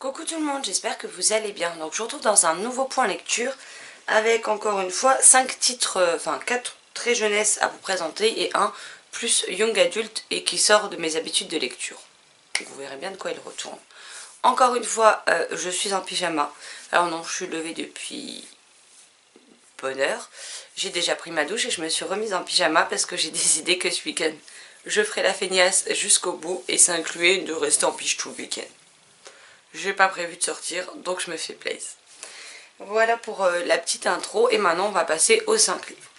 Coucou tout le monde, j'espère que vous allez bien. Donc je vous retrouve dans un nouveau point lecture avec encore une fois 5 titres, 4 très jeunesse à vous présenter et un plus young adulte et qui sort de mes habitudes de lecture. Donc vous verrez bien de quoi il retourne. Encore une fois, je suis en pyjama. Alors non, je suis levée depuis bonne heure. J'ai déjà pris ma douche et je me suis remise en pyjama parce que j'ai décidé que ce week-end, je ferai la feignasse jusqu'au bout et ça incluait de rester en pige tout le week-end. J'ai pas prévu de sortir, donc je me fais plaisir. Voilà pour la petite intro et maintenant on va passer aux 5 livres.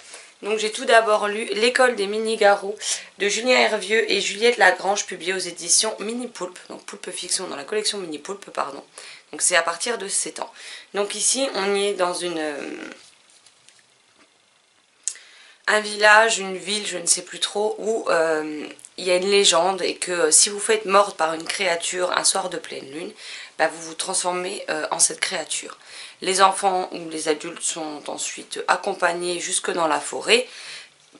Donc j'ai tout d'abord lu L'école des mini-garous de Julien Hervieux et Juliette Lagrange, publié aux éditions Mini Poulpe, donc Poulpe Fiction dans la collection Mini Poulpe, pardon. Donc c'est à partir de 7 ans. Donc ici on y est dans un village, une ville, je ne sais plus trop, où il y a une légende et que si vous faites mordre par une créature un soir de pleine lune, bah, vous vous transformez en cette créature. Les enfants ou les adultes sont ensuite accompagnés jusque dans la forêt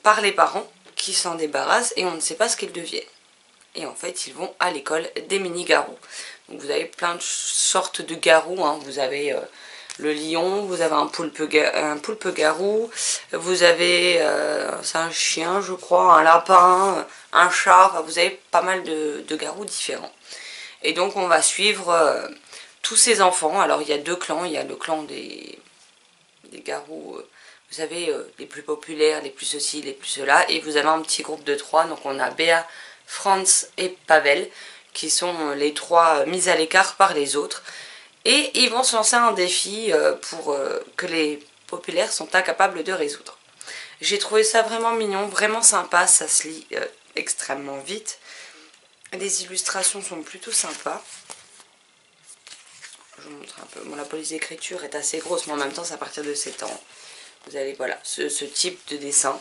par les parents qui s'en débarrassent et on ne sait pas ce qu'ils deviennent. Et en fait, ils vont à l'école des mini-garous. Donc vous avez plein de sortes de garous, hein. Vous avez le lion, vous avez un poulpe garou, vous avez c'est un chien je crois, un lapin, un chat, enfin, vous avez pas mal de garous différents. Et donc on va suivre tous ces enfants. Alors il y a deux clans, il y a le clan des garous, vous savez, les plus populaires, les plus ceci, les plus cela, et vous avez un petit groupe de 3, donc on a Béa, Franz et Pavel, qui sont les 3 mis à l'écart par les autres. Et ils vont se lancer un défi que les populaires sont incapables de résoudre. J'ai trouvé ça vraiment mignon, vraiment sympa, ça se lit extrêmement vite. Les illustrations sont plutôt sympas. Je vous montre un peu. Bon, la police d'écriture est assez grosse, mais en même temps, c'est à partir de 7 ans. Vous avez voilà, ce type de dessin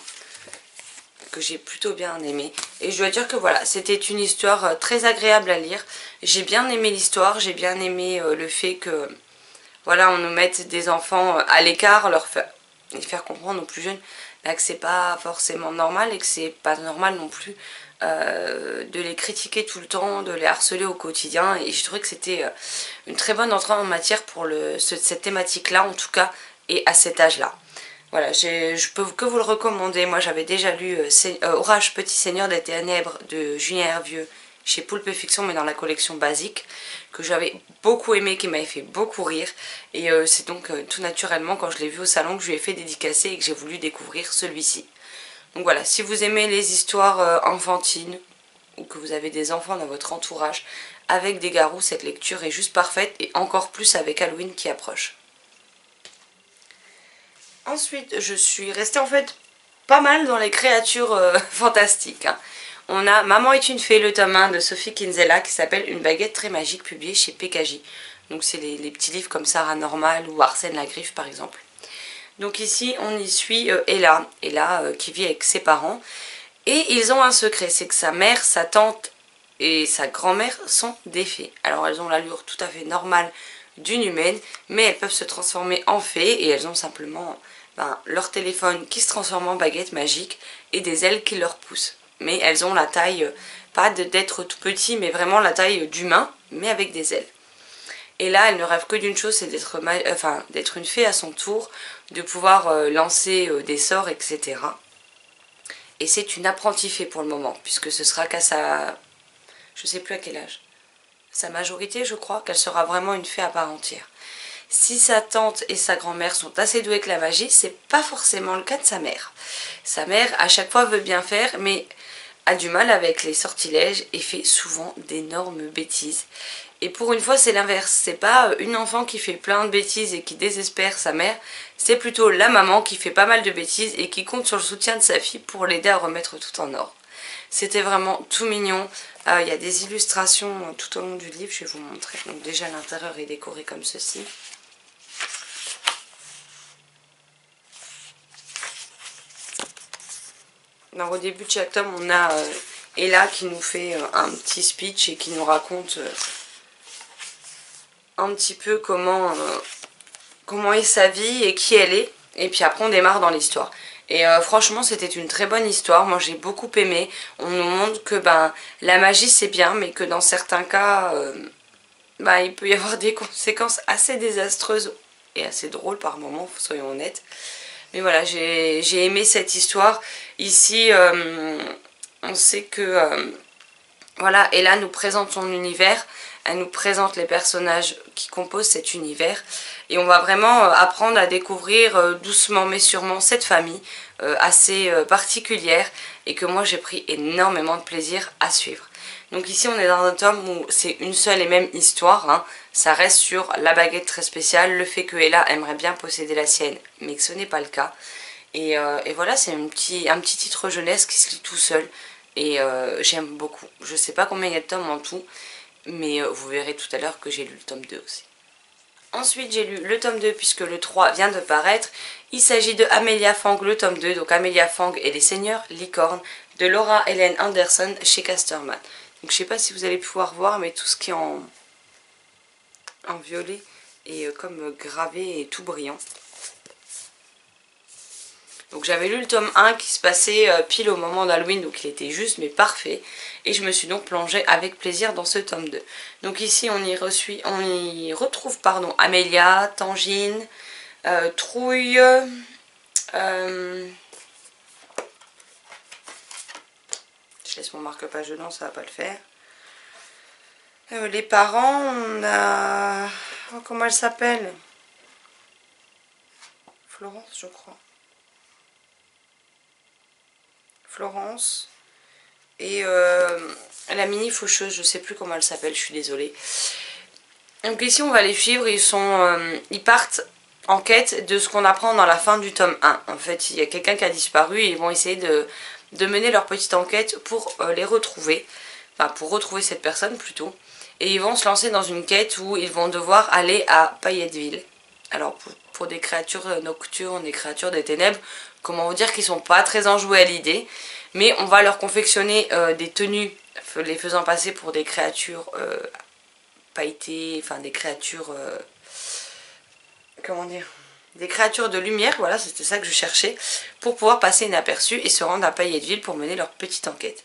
que j'ai plutôt bien aimé. Et je dois dire que voilà, c'était une histoire très agréable à lire. J'ai bien aimé l'histoire, j'ai bien aimé le fait que voilà, on nous mette des enfants à l'écart, les faire comprendre aux plus jeunes là, que c'est pas forcément normal et que c'est pas normal non plus de les critiquer tout le temps, de les harceler au quotidien. Et je trouvais que c'était une très bonne entrée en matière pour cette thématique là en tout cas, et à cet âge là. Voilà, je peux que vous le recommander. Moi j'avais déjà lu Orage Petit Seigneur des Ténèbres de Julien Hervieux chez Poulpe Fiction, mais dans la collection basique, que j'avais beaucoup aimé, qui m'avait fait beaucoup rire. Et c'est donc tout naturellement quand je l'ai vu au salon que je lui ai fait dédicacer et que j'ai voulu découvrir celui-ci. Donc voilà, si vous aimez les histoires enfantines ou que vous avez des enfants dans votre entourage avec des garous, cette lecture est juste parfaite, et encore plus avec Halloween qui approche. Ensuite, je suis restée en fait pas mal dans les créatures fantastiques, hein. On a Maman est une fée, le tome 1 de Sophie Kinsella, qui s'appelle Une baguette très magique, publié chez PKJ. Donc c'est les petits livres comme Sarah Normal ou Arsène la Griffe par exemple. Donc ici on y suit Ella qui vit avec ses parents. Et ils ont un secret, c'est que sa mère, sa tante et sa grand-mère sont des fées. Alors elles ont l'allure tout à fait normale d'une humaine, mais elles peuvent se transformer en fées et elles ont simplement leur téléphone qui se transforme en baguette magique et des ailes qui leur poussent. Mais elles ont la taille, pas d'être tout petit, mais vraiment la taille d'humain, mais avec des ailes. Et là, elle ne rêve que d'une chose, c'est d'être une fée à son tour, de pouvoir lancer des sorts, etc. Et c'est une apprentie fée pour le moment, puisque ce sera qu'à sa... je sais plus à quel âge. Sa majorité, je crois, qu'elle sera vraiment une fée à part entière. Si sa tante et sa grand-mère sont assez douées avec la magie, c'est pas forcément le cas de sa mère. Sa mère, à chaque fois, veut bien faire, mais a du mal avec les sortilèges et fait souvent d'énormes bêtises. Et pour une fois, c'est l'inverse. C'est pas une enfant qui fait plein de bêtises et qui désespère sa mère, c'est plutôt la maman qui fait pas mal de bêtises et qui compte sur le soutien de sa fille pour l'aider à remettre tout en ordre. C'était vraiment tout mignon. Il y a des illustrations tout au long du livre, je vais vous montrer. Donc déjà l'intérieur est décoré comme ceci. Alors, au début de chaque tome, on a Ella qui nous fait un petit speech et qui nous raconte un petit peu comment est sa vie et qui elle est. Et puis après, on démarre dans l'histoire. Et franchement, c'était une très bonne histoire. Moi, j'ai beaucoup aimé. On nous montre que la magie, c'est bien, mais que dans certains cas, bah, il peut y avoir des conséquences assez désastreuses et assez drôles par moments, soyons honnêtes. Mais voilà, j'ai aimé cette histoire. Ici, on sait que voilà, Ella nous présente son univers, elle nous présente les personnages qui composent cet univers. Et on va vraiment apprendre à découvrir doucement mais sûrement cette famille assez particulière et que moi j'ai pris énormément de plaisir à suivre. Donc ici on est dans un tome où c'est une seule et même histoire, hein. Ça reste sur la baguette très spéciale, le fait que Ella aimerait bien posséder la sienne, mais que ce n'est pas le cas. Et voilà, c'est un petit titre jeunesse qui se lit tout seul. Et j'aime beaucoup. Je sais pas combien il y a de tomes en tout, mais vous verrez tout à l'heure que j'ai lu le tome 2 aussi. Ensuite j'ai lu le tome 2 puisque le 3 vient de paraître. Il s'agit de Amelia Fang, le tome 2, donc Amelia Fang et les Seigneurs Licornes, de Laura Ellen Anderson chez Casterman. Donc je sais pas si vous allez pouvoir voir, mais tout ce qui est en violet est comme gravé et tout brillant. Donc j'avais lu le tome 1 qui se passait pile au moment d'Halloween, donc il était juste mais parfait. Et je me suis donc plongée avec plaisir dans ce tome 2. Donc ici on y retrouve Amélia, Tangine, Trouille, je laisse mon marque-page dedans, ça va pas le faire. Les parents, on a... Oh, comment elle s'appelle? Florence, je crois. Florence. Et la mini faucheuse, je sais plus comment elle s'appelle, je suis désolée. Donc ici on va les suivre, ils partent en quête de ce qu'on apprend dans la fin du tome 1. En fait il y a quelqu'un qui a disparu et ils vont essayer de mener leur petite enquête pour les retrouver. Enfin pour retrouver cette personne plutôt. Et ils vont se lancer dans une quête où ils vont devoir aller à Pailletteville. Alors pour des créatures nocturnes, des créatures des ténèbres, comment vous dire qu'ils sont pas très enjoués à l'idée. Mais on va leur confectionner des tenues les faisant passer pour des créatures pailletées, enfin des créatures... comment dire, des créatures de lumière, voilà, c'était ça que je cherchais, pour pouvoir passer inaperçu et se rendre à Pailletteville pour mener leur petite enquête.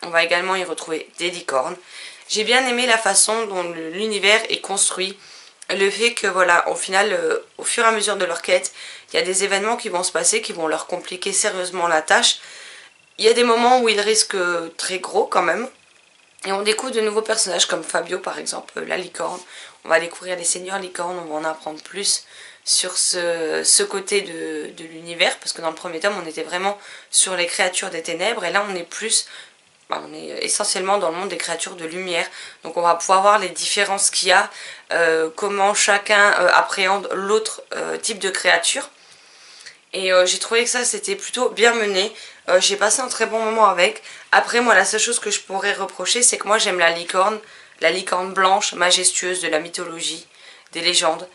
On va également y retrouver des licornes. J'ai bien aimé la façon dont l'univers est construit, le fait que voilà, au final, au fur et à mesure de leur quête, il y a des événements qui vont se passer, qui vont leur compliquer sérieusement la tâche. Il y a des moments où ils risquent très gros quand même, et on découvre de nouveaux personnages comme Fabio par exemple, la licorne. On va découvrir les Seigneurs Licornes, on va en apprendre plus sur ce côté de l'univers, parce que dans le premier tome on était vraiment sur les créatures des ténèbres, et là on est plus, on est essentiellement dans le monde des créatures de lumière. Donc on va pouvoir voir les différences qu'il y a, comment chacun appréhende l'autre type de créature. Et j'ai trouvé que ça c'était plutôt bien mené. J'ai passé un très bon moment avec. Après moi la seule chose que je pourrais reprocher, c'est que moi j'aime la licorne blanche, majestueuse de la mythologie, des légendes.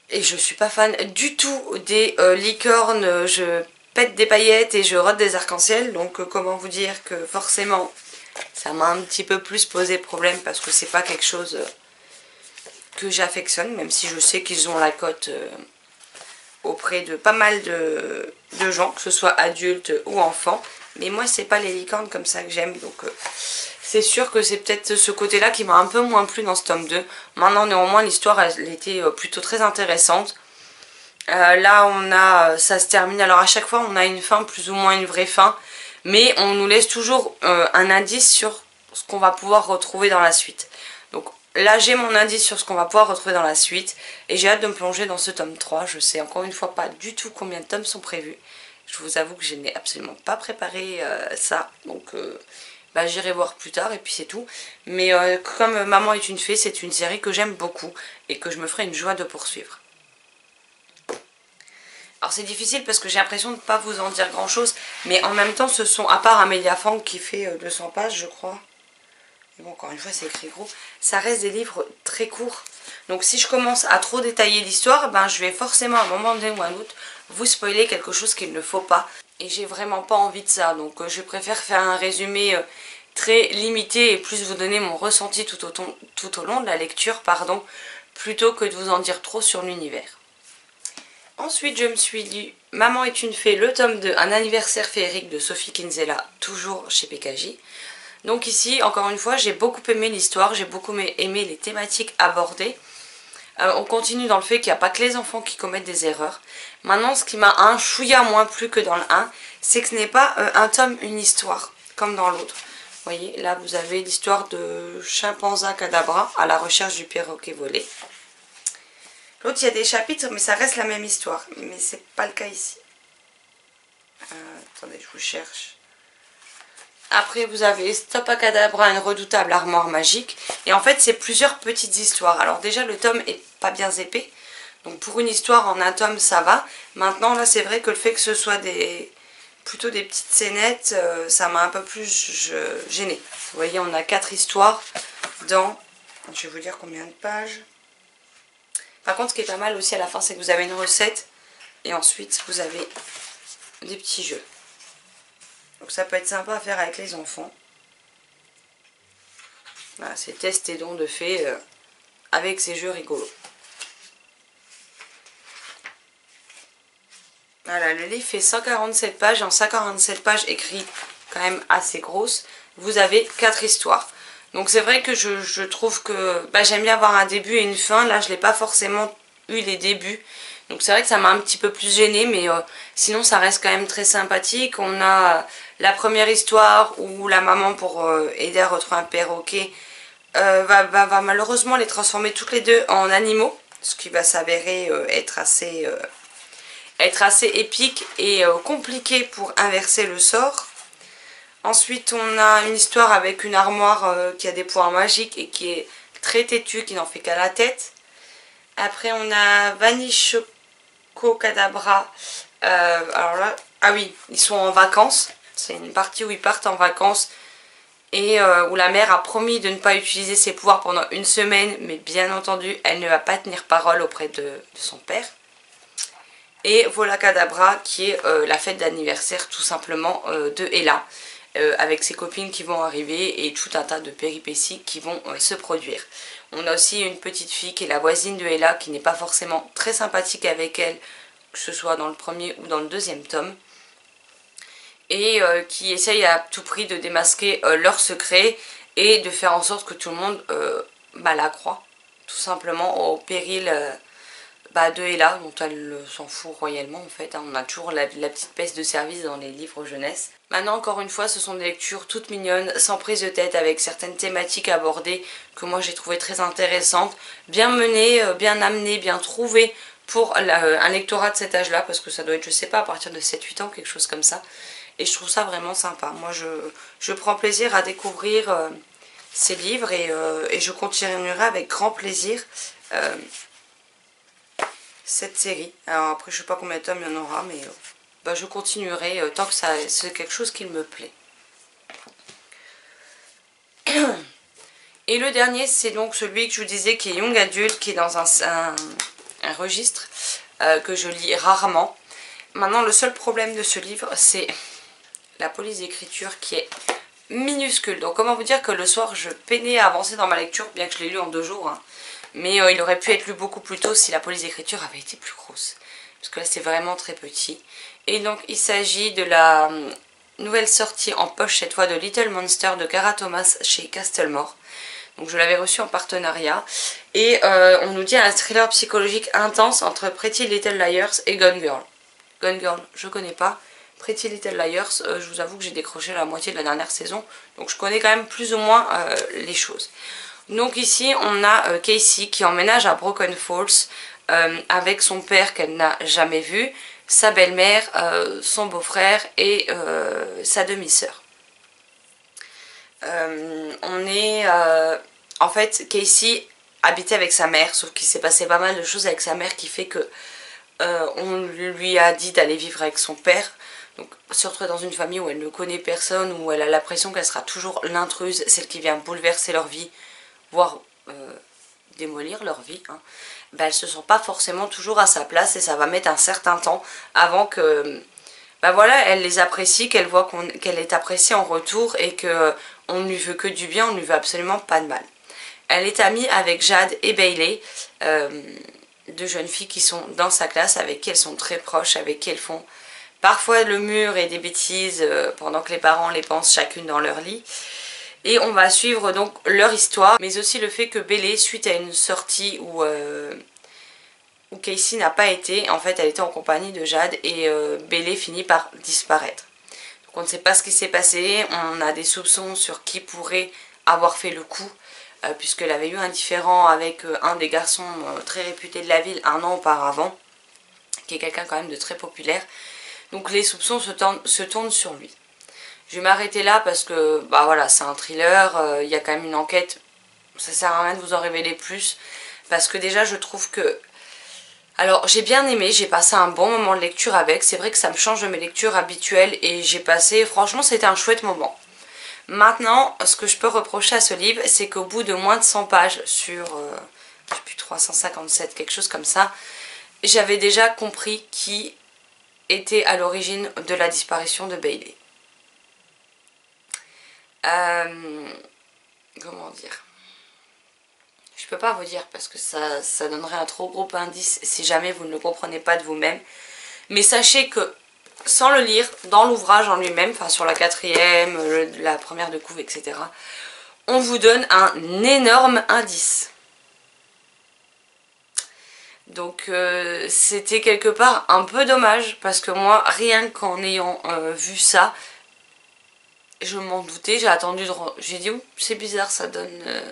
Et je suis pas fan du tout des licornes, je pète des paillettes et je rote des arcs-en-ciel. Donc comment vous dire que forcément ça m'a un petit peu plus posé problème, parce que c'est pas quelque chose que j'affectionne, même si je sais qu'ils ont la cote auprès de pas mal de gens, que ce soit adultes ou enfants. Mais moi c'est pas les licornes comme ça que j'aime, donc c'est sûr que c'est peut-être ce côté là qui m'a un peu moins plu dans ce tome 2. Maintenant néanmoins l'histoire elle était plutôt très intéressante. Là ça se termine, alors à chaque fois on a une fin, plus ou moins une vraie fin, mais on nous laisse toujours un indice sur ce qu'on va pouvoir retrouver dans la suite. Donc là j'ai mon indice sur ce qu'on va pouvoir retrouver dans la suite, et j'ai hâte de me plonger dans ce tome 3. Je sais encore une fois pas du tout combien de tomes sont prévus. Je vous avoue que je n'ai absolument pas préparé ça, donc j'irai voir plus tard et puis c'est tout. Mais comme Maman est une fée, c'est une série que j'aime beaucoup et que je me ferai une joie de poursuivre. Alors c'est difficile parce que j'ai l'impression de ne pas vous en dire grand chose, mais en même temps ce sont, à part Amelia Fang qui fait 200 pages je crois, et bon encore une fois c'est écrit gros, ça reste des livres très courts. Donc si je commence à trop détailler l'histoire, je vais forcément à un moment donné ou à un autre vous spoiler quelque chose qu'il ne faut pas. Et j'ai vraiment pas envie de ça, donc je préfère faire un résumé très limité et plus vous donner mon ressenti tout au long de la lecture, plutôt que de vous en dire trop sur l'univers. Ensuite je me suis lu Maman est une fée, le tome 2, un anniversaire féerique de Sophie Kinsella, toujours chez PKJ. Donc ici, encore une fois, j'ai beaucoup aimé l'histoire, j'ai beaucoup aimé les thématiques abordées. On continue dans le fait qu'il n'y a pas que les enfants qui commettent des erreurs. Maintenant, ce qui m'a un chouïa moins plu que dans le 1, c'est que ce n'est pas un tome, une histoire, comme dans l'autre. Vous voyez, là vous avez l'histoire de Chimpanzé Kadabra à la recherche du perroquet volé. L'autre, il y a des chapitres, mais ça reste la même histoire. Mais c'est pas le cas ici. Attendez, je vous cherche. Après, vous avez Stop à Kadabra, une redoutable armoire magique. Et en fait, c'est plusieurs petites histoires. Alors déjà, le tome est pas bien épais. Donc pour une histoire en un tome, ça va. Maintenant, là, c'est vrai que le fait que ce soit plutôt des petites scénettes, ça m'a un peu plus gênée. Vous voyez, on a 4 histoires dans... Je vais vous dire combien de pages. Par contre, ce qui est pas mal aussi à la fin, c'est que vous avez une recette. Et ensuite, vous avez des petits jeux. Donc ça peut être sympa à faire avec les enfants. Voilà, c'est test et don de fait avec ces jeux rigolos. Voilà, le livre fait 147 pages. En 147 pages écrites quand même assez grosses, vous avez 4 histoires. Donc c'est vrai que je trouve que j'aime bien avoir un début et une fin. Là, je n'ai pas forcément eu les débuts. Donc c'est vrai que ça m'a un petit peu plus gênée, mais sinon ça reste quand même très sympathique. On a la première histoire où la maman, pour aider à retrouver un perroquet, va malheureusement les transformer toutes les deux en animaux, ce qui va s'avérer être assez épique et compliqué pour inverser le sort. Ensuite, on a une histoire avec une armoire qui a des pouvoirs magiques et qui est très têtue, qui n'en fait qu'à la tête. Après, on a Vanille Kadabra. Alors là, ah oui, ils sont en vacances. C'est une partie où ils partent en vacances et où la mère a promis de ne pas utiliser ses pouvoirs pendant une semaine, mais bien entendu, elle ne va pas tenir parole auprès de son père. Et Voilà Kadabra, qui est la fête d'anniversaire tout simplement de Ella, avec ses copines qui vont arriver et tout un tas de péripéties qui vont se produire. On a aussi une petite fille qui est la voisine de Ella, qui n'est pas forcément très sympathique avec elle, que ce soit dans le premier ou dans le deuxième tome, et qui essaye à tout prix de démasquer leur secret et de faire en sorte que tout le monde la croie, tout simplement au péril de Ella, dont elle s'en fout royalement en fait. On a toujours la petite peste de service dans les livres jeunesse. Maintenant, encore une fois, ce sont des lectures toutes mignonnes, sans prise de tête, avec certaines thématiques abordées que moi j'ai trouvé très intéressantes, bien menées, bien amenées, bien trouvées pour un lectorat de cet âge-là, parce que ça doit être, je sais pas, à partir de 7-8 ans, quelque chose comme ça. Et je trouve ça vraiment sympa. Moi, je prends plaisir à découvrir ces livres et je continuerai avec grand plaisir cette série. Alors après, je sais pas combien de tomes il y en aura, mais je continuerai tant que c'est quelque chose qui me plaît. Et le dernier, c'est donc celui que je vous disais qui est Young Adult, qui est dans un registre que je lis rarement. Maintenant, le seul problème de ce livre, c'est la police d'écriture qui est minuscule. Donc comment vous dire que le soir, je peinais à avancer dans ma lecture, bien que je l'ai lu en 2 jours, hein. Mais il aurait pu être lu beaucoup plus tôt si la police d'écriture avait été plus grosse. Parce que là, c'est vraiment très petit. Et donc, il s'agit de la nouvelle sortie en poche, cette fois, de Little Monster de Cara Thomas chez Castlemore. Donc, je l'avais reçu en partenariat. Et on nous dit un thriller psychologique intense entre Pretty Little Liars et Gone Girl. Gone Girl, je connais pas. Pretty Little Liars, je vous avoue que j'ai décroché la moitié de la dernière saison. Donc, je connais quand même plus ou moins les choses. Donc ici on a Casey qui emménage à Broken Falls avec son père qu'elle n'a jamais vu, sa belle-mère, son beau-frère et sa demi-sœur. En fait, Casey habitait avec sa mère, sauf qu'il s'est passé pas mal de choses avec sa mère qui fait que on lui a dit d'aller vivre avec son père. Donc se retrouver dans une famille où elle ne connaît personne, où elle a l'impression qu'elle sera toujours l'intruse, celle qui vient bouleverser leur vie, voire démolir leur vie, hein. Elles ne se sentent pas forcément toujours à sa place et ça va mettre un certain temps avant que voilà, elle les apprécie, qu'elle voit qu'elle est appréciée en retour et qu'on ne lui veut que du bien, on ne lui veut absolument pas de mal. Elle est amie avec Jade et Bailey, 2 jeunes filles qui sont dans sa classe, avec qui elles sont très proches, avec qui elles font parfois le mur et des bêtises pendant que les parents les pensent chacune dans leur lit. Et on va suivre donc leur histoire, mais aussi le fait que Bailey, suite à une sortie où Casey n'a pas été, en fait elle était en compagnie de Jade et Bailey finit par disparaître. Donc on ne sait pas ce qui s'est passé, on a des soupçons sur qui pourrait avoir fait le coup, puisqu'elle avait eu un différend avec un des garçons très réputés de la ville un an auparavant, qui est quelqu'un quand même de très populaire. Donc les soupçons se tournent sur lui. Je vais m'arrêter là parce que bah voilà, c'est un thriller, il y a quand même une enquête, ça sert à rien de vous en révéler plus, parce que déjà je trouve que... Alors j'ai bien aimé, j'ai passé un bon moment de lecture avec, c'est vrai que ça me change de mes lectures habituelles et j'ai passé, franchement c'était un chouette moment. Maintenant, ce que je peux reprocher à ce livre, c'est qu'au bout de moins de 100 pages sur, je sais plus, 357, quelque chose comme ça, j'avais déjà compris qui était à l'origine de la disparition de Bailey. Comment dire? Je peux pas vous dire parce que ça donnerait un trop gros indice si jamais vous ne le comprenez pas de vous-même. Mais sachez que sans le lire, dans l'ouvrage en lui-même, enfin sur la quatrième, la première de couve, etc., on vous donne un énorme indice. Donc c'était quelque part un peu dommage parce que moi, rien qu'en ayant vu ça, je m'en doutais, j'ai attendu, j'ai dit, c'est bizarre, ça donne...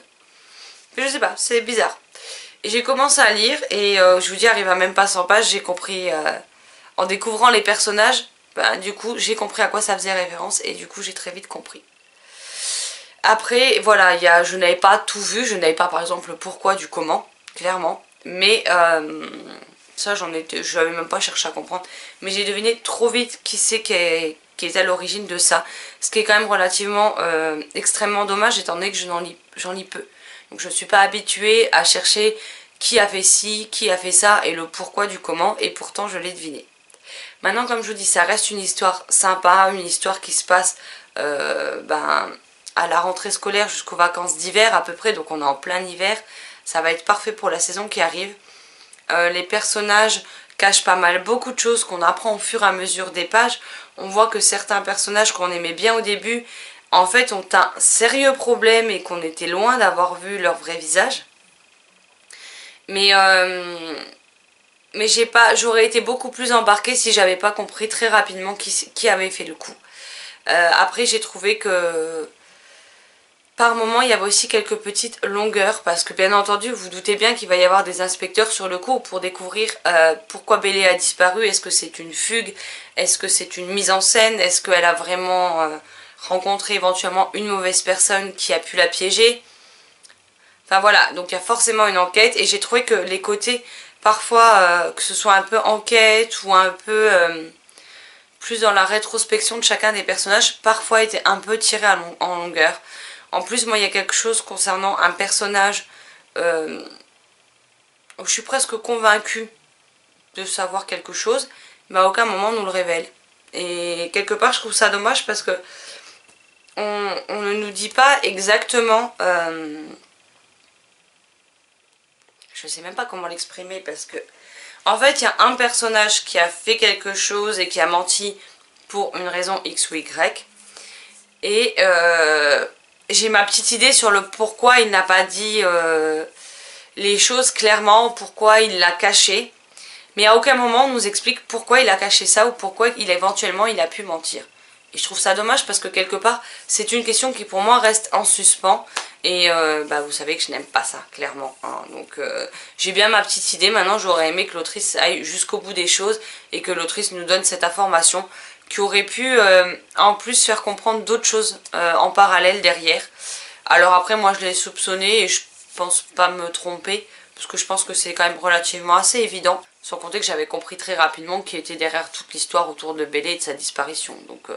Je sais pas, c'est bizarre. Et j'ai commencé à lire et je vous dis, arrive à même pas 100 pages, j'ai compris, en découvrant les personnages, bah, du coup j'ai compris à quoi ça faisait référence et du coup j'ai très vite compris. Après, voilà, je n'avais pas tout vu, je n'avais pas par exemple le pourquoi du comment, clairement. Mais ça, je n'avais même pas cherché à comprendre. Mais j'ai deviné trop vite qui c'est qui est à l'origine de ça. Ce qui est quand même relativement extrêmement dommage étant donné que j'en lis peu. Donc je ne suis pas habituée à chercher qui a fait ci, qui a fait ça et le pourquoi du comment. Et pourtant je l'ai deviné. Maintenant, comme je vous dis, ça reste une histoire sympa, une histoire qui se passe à la rentrée scolaire jusqu'aux vacances d'hiver à peu près. Donc on est en plein hiver. Ça va être parfait pour la saison qui arrive. Les personnages cachent pas mal beaucoup de choses qu'on apprend au fur et à mesure des pages. On voit que certains personnages qu'on aimait bien au début, en fait, ont un sérieux problème et qu'on était loin d'avoir vu leur vrai visage. Mais j'aurais été beaucoup plus embarquée si j'avais pas compris très rapidement qui avait fait le coup. Après, j'ai trouvé que par moment, il y avait aussi quelques petites longueurs parce que bien entendu, vous doutez bien qu'il va y avoir des inspecteurs sur le coup pour découvrir pourquoi Bailey a disparu. Est-ce que c'est une fugue? Est-ce que c'est une mise en scène? Est-ce qu'elle a vraiment rencontré éventuellement une mauvaise personne qui a pu la piéger? Enfin voilà, donc il y a forcément une enquête et j'ai trouvé que les côtés, parfois, que ce soit un peu enquête ou un peu plus dans la rétrospection de chacun des personnages, parfois étaient un peu tirés en longueur. En plus, moi, il y a quelque chose concernant un personnage où je suis presque convaincue de savoir quelque chose, mais à aucun moment on nous le révèle. Et quelque part, je trouve ça dommage parce que on ne nous dit pas exactement... je sais même pas comment l'exprimer parce que... En fait, il y a un personnage qui a fait quelque chose et qui a menti pour une raison X ou Y. Et... j'ai ma petite idée sur le pourquoi il n'a pas dit les choses clairement, pourquoi il l'a caché. Mais à aucun moment on nous explique pourquoi il a caché ça ou pourquoi éventuellement il a pu mentir. Et je trouve ça dommage parce que quelque part c'est une question qui pour moi reste en suspens. Et vous savez que je n'aime pas ça, clairement. Hein. Donc j'ai bien ma petite idée. Maintenant j'aurais aimé que l'autrice aille jusqu'au bout des choses et que l'autrice nous donne cette information qui aurait pu en plus faire comprendre d'autres choses en parallèle derrière. Alors après moi je l'ai soupçonné et je pense pas me tromper parce que je pense que c'est quand même relativement assez évident, sans compter que j'avais compris très rapidement qui était derrière toute l'histoire autour de Bailey et de sa disparition. Donc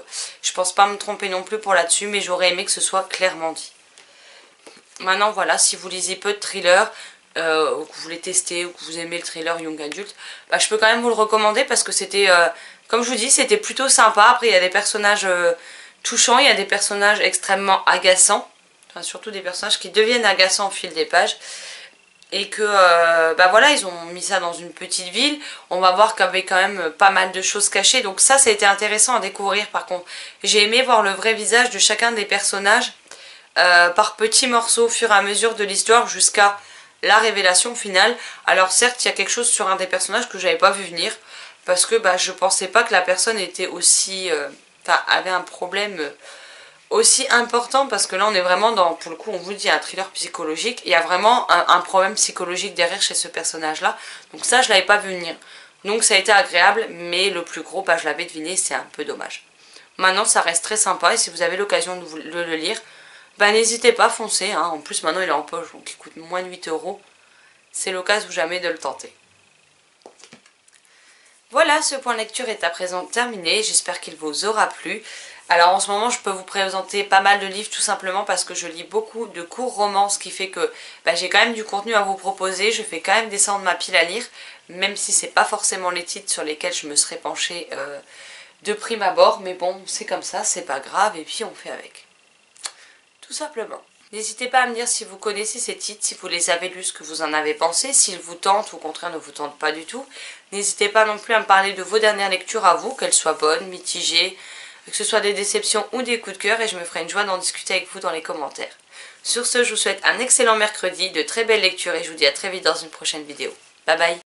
je pense pas me tromper non plus pour là-dessus, mais j'aurais aimé que ce soit clairement dit. Maintenant voilà, si vous lisez peu de thrillers, ou que vous voulez tester, ou que vous aimez le thriller young adult, je peux quand même vous le recommander parce que c'était... comme je vous dis, c'était plutôt sympa. Après, il y a des personnages touchants, il y a des personnages extrêmement agaçants. Enfin, surtout des personnages qui deviennent agaçants au fil des pages. Et que, voilà, ils ont mis ça dans une petite ville. On va voir qu'il y avait quand même pas mal de choses cachées. Donc ça a été intéressant à découvrir par contre. J'ai aimé voir le vrai visage de chacun des personnages par petits morceaux au fur et à mesure de l'histoire jusqu'à la révélation finale. Alors certes, il y a quelque chose sur un des personnages que j'avais pas vu venir, parce que je pensais pas que la personne était aussi... avait un problème aussi important, parce que là on est vraiment dans, pour le coup on vous dit, un thriller psychologique. Il y a vraiment un problème psychologique derrière chez ce personnage là, donc ça je l'avais pas vu venir. Donc ça a été agréable, mais le plus gros je l'avais deviné, c'est un peu dommage. Maintenant ça reste très sympa, et si vous avez l'occasion de le lire, n'hésitez pas, foncez, hein. En plus maintenant il est en poche, donc il coûte moins de 8 €. C'est l'occasion jamais de le tenter. Voilà, ce point lecture est à présent terminé, j'espère qu'il vous aura plu. Alors en ce moment je peux vous présenter pas mal de livres tout simplement parce que je lis beaucoup de courts romans, ce qui fait que j'ai quand même du contenu à vous proposer, je fais quand même descendre ma pile à lire, même si c'est pas forcément les titres sur lesquels je me serais penchée de prime abord, mais bon c'est comme ça, c'est pas grave et puis on fait avec. Tout simplement. N'hésitez pas à me dire si vous connaissez ces titres, si vous les avez lus, ce que vous en avez pensé, s'ils vous tentent ou au contraire ne vous tentent pas du tout. N'hésitez pas non plus à me parler de vos dernières lectures à vous, qu'elles soient bonnes, mitigées, que ce soit des déceptions ou des coups de cœur, et je me ferai une joie d'en discuter avec vous dans les commentaires. Sur ce, je vous souhaite un excellent mercredi, de très belles lectures et je vous dis à très vite dans une prochaine vidéo. Bye bye!